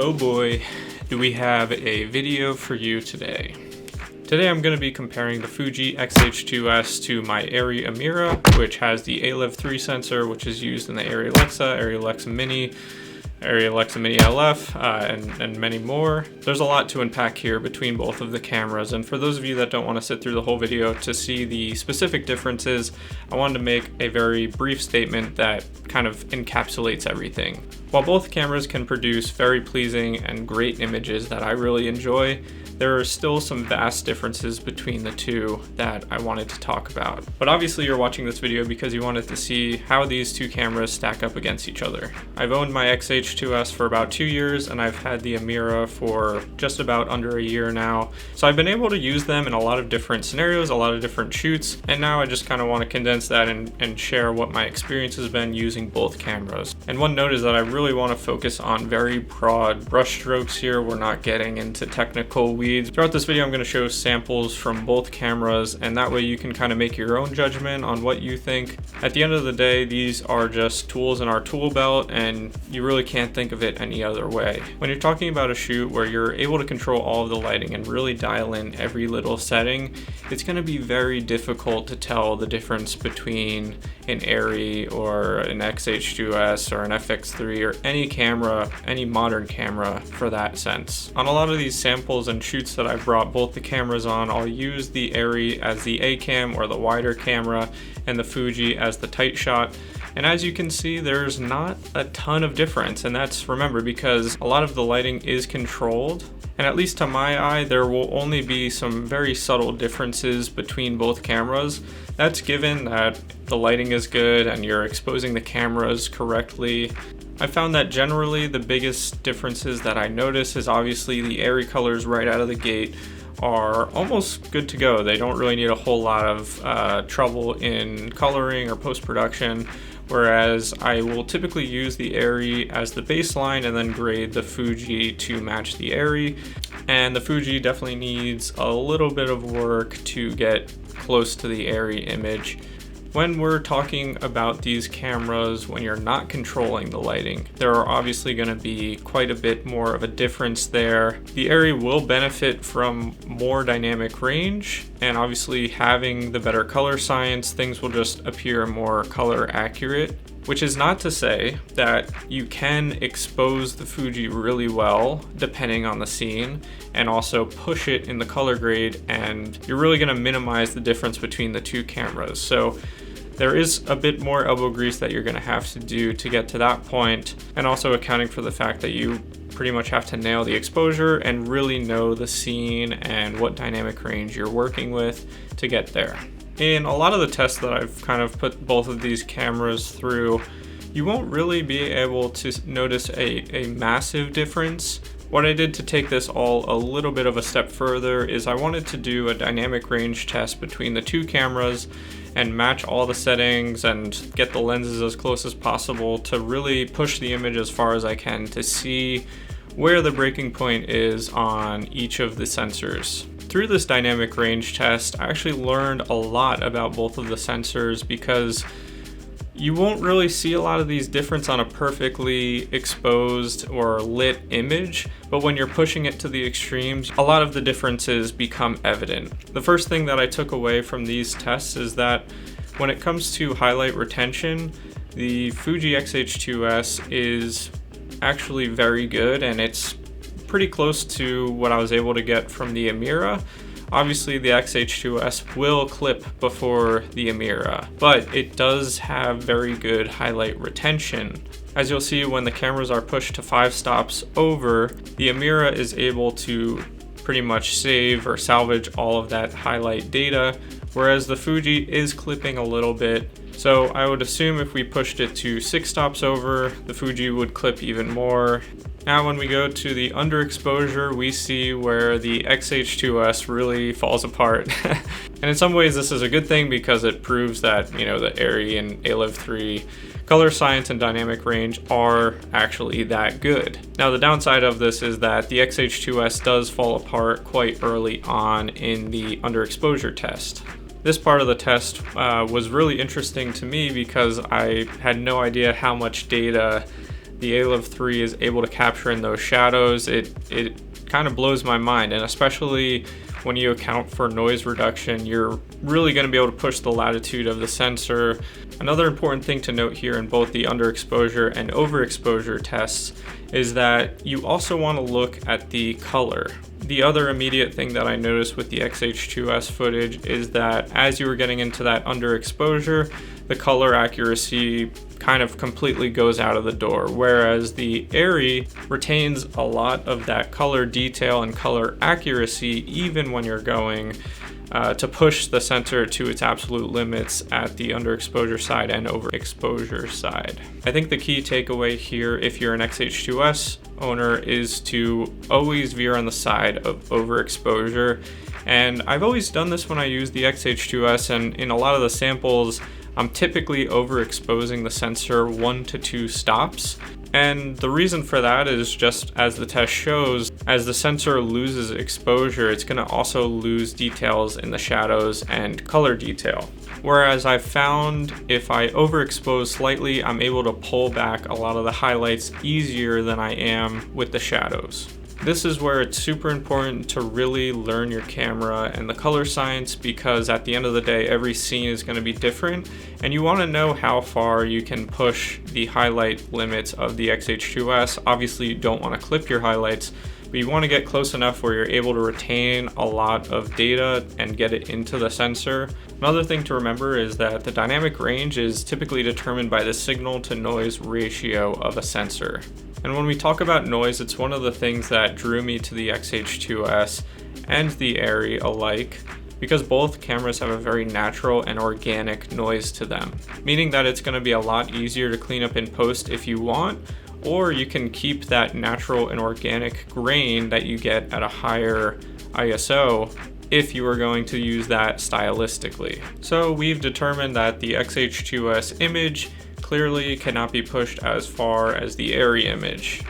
Oh boy, do we have a video for you today. Today I'm going to be comparing the Fuji XH2S to my ARRI Amira, which has the ALEV 3 sensor, which is used in the ARRI Alexa, ARRI Alexa Mini, ARRI Alexa Mini LF, and many more. There's a lot to unpack here between both of the cameras, and for those of you that don't want to sit through the whole video to see the specific differences, I wanted to make a very brief statement that kind of encapsulates everything. While both cameras can produce very pleasing and great images that I really enjoy, there are still some vast differences between the two that I wanted to talk about. But obviously you're watching this video because you wanted to see how these two cameras stack up against each other. I've owned my XH2S for about 2 years, and I've had the Amira for just about under a year now. So I've been able to use them in a lot of different scenarios, a lot of different shoots, and now I just kind of want to condense that and share what my experience has been using both cameras. And one note is that I really want to focus on very broad brush strokes here. We're not getting into technical weeds. Throughout this video I'm going to show samples from both cameras, and that way you can kind of make your own judgment on what you think. At the end of the day, these are just tools in our tool belt, and you really can't think of it any other way. When you're talking about a shoot where you're able to control all of the lighting and really dial in every little setting, it's going to be very difficult to tell the difference between an ARRI or an XH2S or an FX3 or any camera, any modern camera for that sense. On a lot of these samples and shoots that I've brought both the cameras on, I'll use the ARRI as the A cam or the wider camera and the Fuji as the tight shot. And as you can see, there's not a ton of difference, and that's, remember, because a lot of the lighting is controlled, and at least to my eye there will only be some very subtle differences between both cameras. That's given that the lighting is good and you're exposing the cameras correctly. I found that generally the biggest differences that I notice is obviously the ARRI colors right out of the gate are almost good to go. They don't really need a whole lot of trouble in coloring or post-production, whereas I will typically use the ARRI as the baseline and then grade the Fuji to match the ARRI. And the Fuji definitely needs a little bit of work to get close to the ARRI image. When we're talking about these cameras, when you're not controlling the lighting, there are obviously going to be quite a bit more of a difference there. The ARRI will benefit from more dynamic range, and obviously having the better color science, things will just appear more color accurate. Which is not to say that you can expose the Fuji really well depending on the scene and also push it in the color grade, and you're really going to minimize the difference between the two cameras. So there is a bit more elbow grease that you're going to have to do to get to that point, and also accounting for the fact that you pretty much have to nail the exposure and really know the scene and what dynamic range you're working with to get there. In a lot of the tests that I've kind of put both of these cameras through, you won't really be able to notice a massive difference. What I did to take this all a little bit of a step further is I wanted to do a dynamic range test between the two cameras and match all the settings and get the lenses as close as possible to really push the image as far as I can to see where the breaking point is on each of the sensors. Through this dynamic range test, I actually learned a lot about both of the sensors, because you won't really see a lot of these difference on a perfectly exposed or lit image, but when you're pushing it to the extremes, a lot of the differences become evident. The first thing that I took away from these tests is that when it comes to highlight retention, the Fuji XH2S is actually very good, and it's pretty close to what I was able to get from the Amira. Obviously the XH2S will clip before the Amira, but it does have very good highlight retention. As you'll see, when the cameras are pushed to 5 stops over, the Amira is able to pretty much save or salvage all of that highlight data, whereas the Fuji is clipping a little bit. So I would assume if we pushed it to 6 stops over, the Fuji would clip even more. Now when we go to the underexposure, we see where the XH2S really falls apart. And in some ways this is a good thing, because it proves that, you know, the ARRI and ALEV 3 color science and dynamic range are actually that good. Now the downside of this is that the XH2S does fall apart quite early on in the underexposure test. This part of the test was really interesting to me because I had no idea how much data the ALEV3 is able to capture in those shadows, it kind of blows my mind. And especially when you account for noise reduction, you're really going to be able to push the latitude of the sensor. Another important thing to note here in both the underexposure and overexposure tests is that you also want to look at the color. The other immediate thing that I noticed with the XH2S footage is that as you were getting into that underexposure, the color accuracy kind of completely goes out of the door, whereas the ARRI retains a lot of that color detail and color accuracy even when you're going to push the sensor to its absolute limits at the underexposure side and overexposure side. I think the key takeaway here, if you're an XH2S owner, is to always veer on the side of overexposure. And I've always done this when I use the XH2S, and in a lot of the samples, I'm typically overexposing the sensor 1 to 2 stops. And the reason for that is just as the test shows, as the sensor loses exposure, it's going to also lose details in the shadows and color detail. Whereas I've found if I overexpose slightly, I'm able to pull back a lot of the highlights easier than I am with the shadows. This is where it's super important to really learn your camera and the color science, because at the end of the day, every scene is going to be different, and you want to know how far you can push the highlight limits of the XH2S. Obviously, you don't want to clip your highlights, but you want to get close enough where you're able to retain a lot of data and get it into the sensor. Another thing to remember is that the dynamic range is typically determined by the signal to noise ratio of a sensor. And when we talk about noise, it's one of the things that drew me to the XH2S and the ARRI alike, because both cameras have a very natural and organic noise to them, meaning that it's going to be a lot easier to clean up in post if you want, or you can keep that natural and organic grain that you get at a higher ISO if you are going to use that stylistically. So we've determined that the XH2S image clearly cannot be pushed as far as the ARRI image.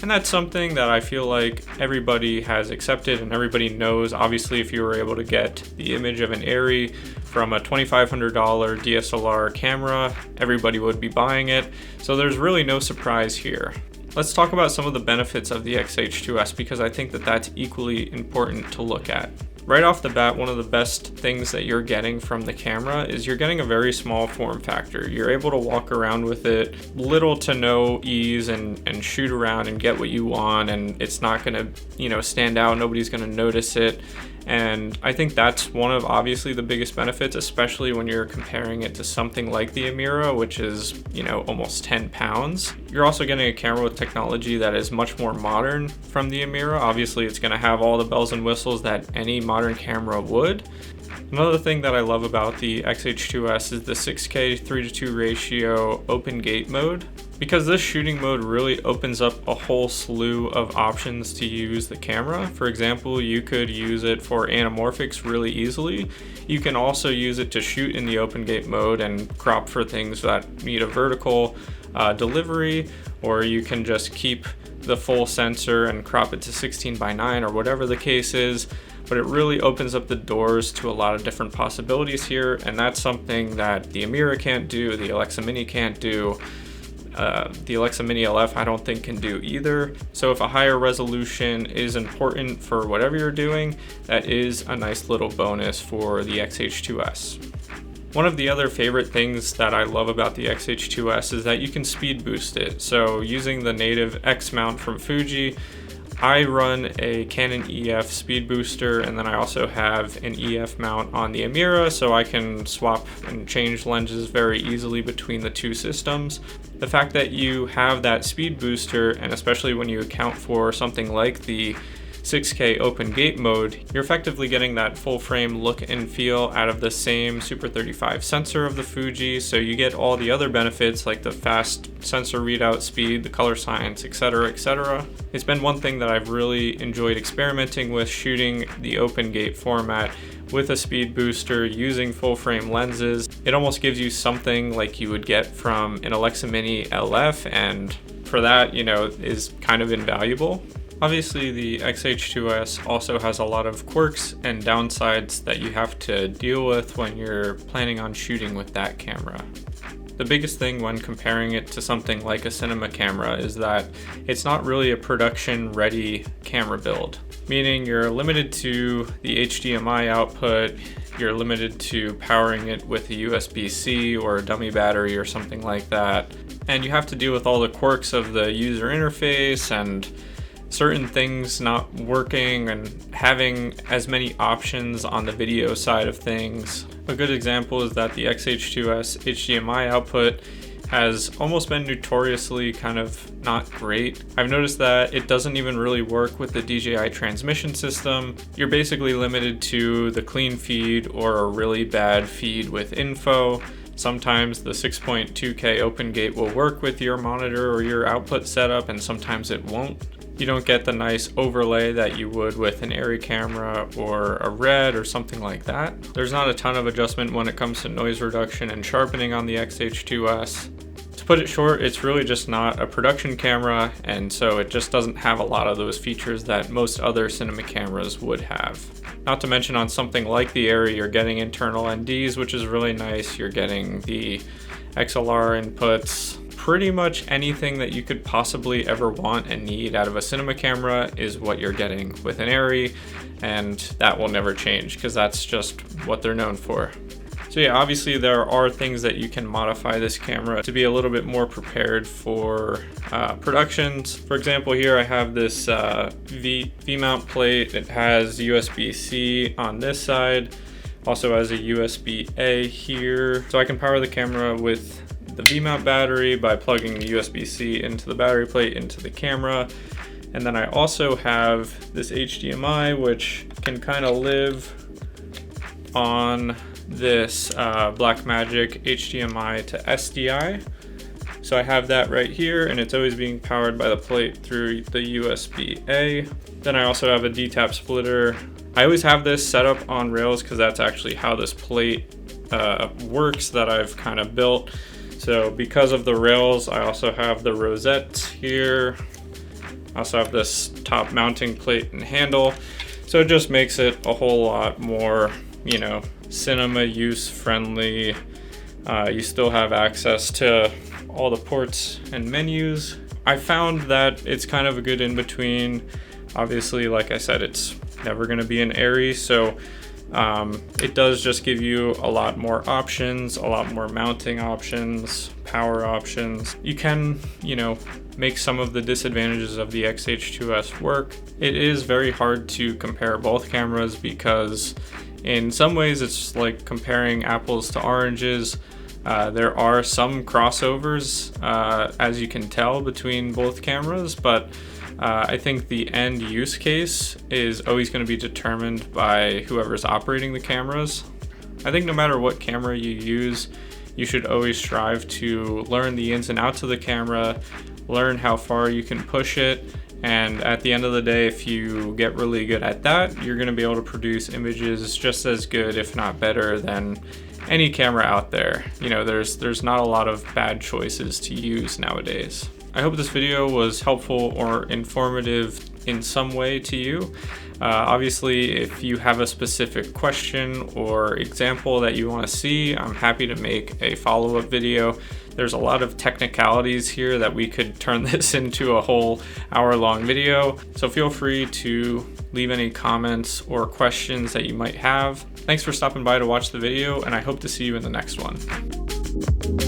And that's something that I feel like everybody has accepted and everybody knows. Obviously, if you were able to get the image of an ARRI from a $2,500 DSLR camera, everybody would be buying it. So there's really no surprise here. Let's talk about some of the benefits of the XH2S, because I think that that's equally important to look at. Right off the bat, one of the best things that you're getting from the camera is you're getting a very small form factor. You're able to walk around with it, little to no ease, and shoot around and get what you want, and it's not gonna, stand out. Nobody's gonna notice it. And I think that's one of obviously the biggest benefits, especially when you're comparing it to something like the Amira, which is, almost 10 pounds. You're also getting a camera with technology that is much more modern from the Amira. Obviously, it's going to have all the bells and whistles that any modern camera would. Another thing that I love about the XH2S is the 6K 3:2 ratio open gate mode, because this shooting mode really opens up a whole slew of options to use the camera. For example, you could use it for anamorphics really easily. You can also use it to shoot in the open gate mode and crop for things that need a vertical delivery, or you can just keep the full sensor and crop it to 16:9 or whatever the case is. But it really opens up the doors to a lot of different possibilities here, and that's something that the Amira can't do, the Alexa Mini can't do, the Alexa Mini LF I don't think can do either. So if a higher resolution is important for whatever you're doing, that is a nice little bonus for the XH2S. One of the other favorite things that I love about the XH2S is that you can speed boost it. So using the native X mount from Fuji, I run a Canon EF speed booster, and then I also have an EF mount on the Amira, so I can swap and change lenses very easily between the two systems. The fact that you have that speed booster, and especially when you account for something like the 6K open gate mode, you're effectively getting that full frame look and feel out of the same Super 35 sensor of the Fuji, so you get all the other benefits like the fast sensor readout speed, the color science, etc., etc. It's been one thing that I've really enjoyed experimenting with, shooting the open gate format with a speed booster using full frame lenses. It almost gives you something like you would get from an Alexa Mini LF, and for that, is kind of invaluable. Obviously, the XH2S also has a lot of quirks and downsides that you have to deal with when you're planning on shooting with that camera. the biggest thing when comparing it to something like a cinema camera is that it's not really a production ready camera build, meaning you're limited to the HDMI output, you're limited to powering it with a USB-C or a dummy battery or something like that, and you have to deal with all the quirks of the user interface and certain things not working and having as many options on the video side of things. A good example is that the XH2S HDMI output has almost been notoriously kind of not great. I've noticed that it doesn't even really work with the DJI transmission system. You're basically limited to the clean feed or a really bad feed with info. Sometimes the 6.2K open gate will work with your monitor or your output setup, and sometimes it won't. You don't get the nice overlay that you would with an ARRI camera or a RED or something like that. There's not a ton of adjustment when it comes to noise reduction and sharpening on the XH2S. To put it short, it's really just not a production camera, and so it just doesn't have a lot of those features that most other cinema cameras would have. Not to mention on something like the ARRI, you're getting internal NDs, which is really nice. You're getting the XLR inputs. Pretty much anything that you could possibly ever want and need out of a cinema camera is what you're getting with an ARRI, and that will never change because that's just what they're known for. So yeah, obviously there are things that you can modify this camera to be a little bit more prepared for productions. For example, here I have this V-mount plate. It has USB-C on this side, also has a USB-A here. So I can power the camera with the V-mount battery by plugging the USB-C into the battery plate into the camera. And then I also have this HDMI, which can kind of live on this Blackmagic HDMI to SDI. So I have that right here, and it's always being powered by the plate through the USB-A. Then I also have a D-tap splitter. I always have this set up on rails because that's actually how this plate works that I've kind of built. So because of the rails, I also have the rosettes here. I also have this top mounting plate and handle. So it just makes it a whole lot more, you know, cinema use friendly. You still have access to all the ports and menus. I found that it's kind of a good in between. Obviously, like I said, it's never going to be an ARRI, so it does just give you a lot more options, a lot more mounting options, power options. You can, you know, make some of the disadvantages of the XH2S work. It is very hard to compare both cameras because in some ways it's like comparing apples to oranges. There are some crossovers, as you can tell, between both cameras, but I think the end use case is always going to be determined by whoever's operating the cameras. I think no matter what camera you use, you should always strive to learn the ins and outs of the camera, learn how far you can push it, and at the end of the day, if you get really good at that, you're going to be able to produce images just as good, if not better, than any camera out there. You know, there's not a lot of bad choices to use nowadays. I hope this video was helpful or informative in some way to you. Obviously, if you have a specific question or example that you want to see, I'm happy to make a follow-up video. There's a lot of technicalities here that we could turn this into a whole hour-long video. So feel free to leave any comments or questions that you might have. Thanks for stopping by to watch the video, and I hope to see you in the next one.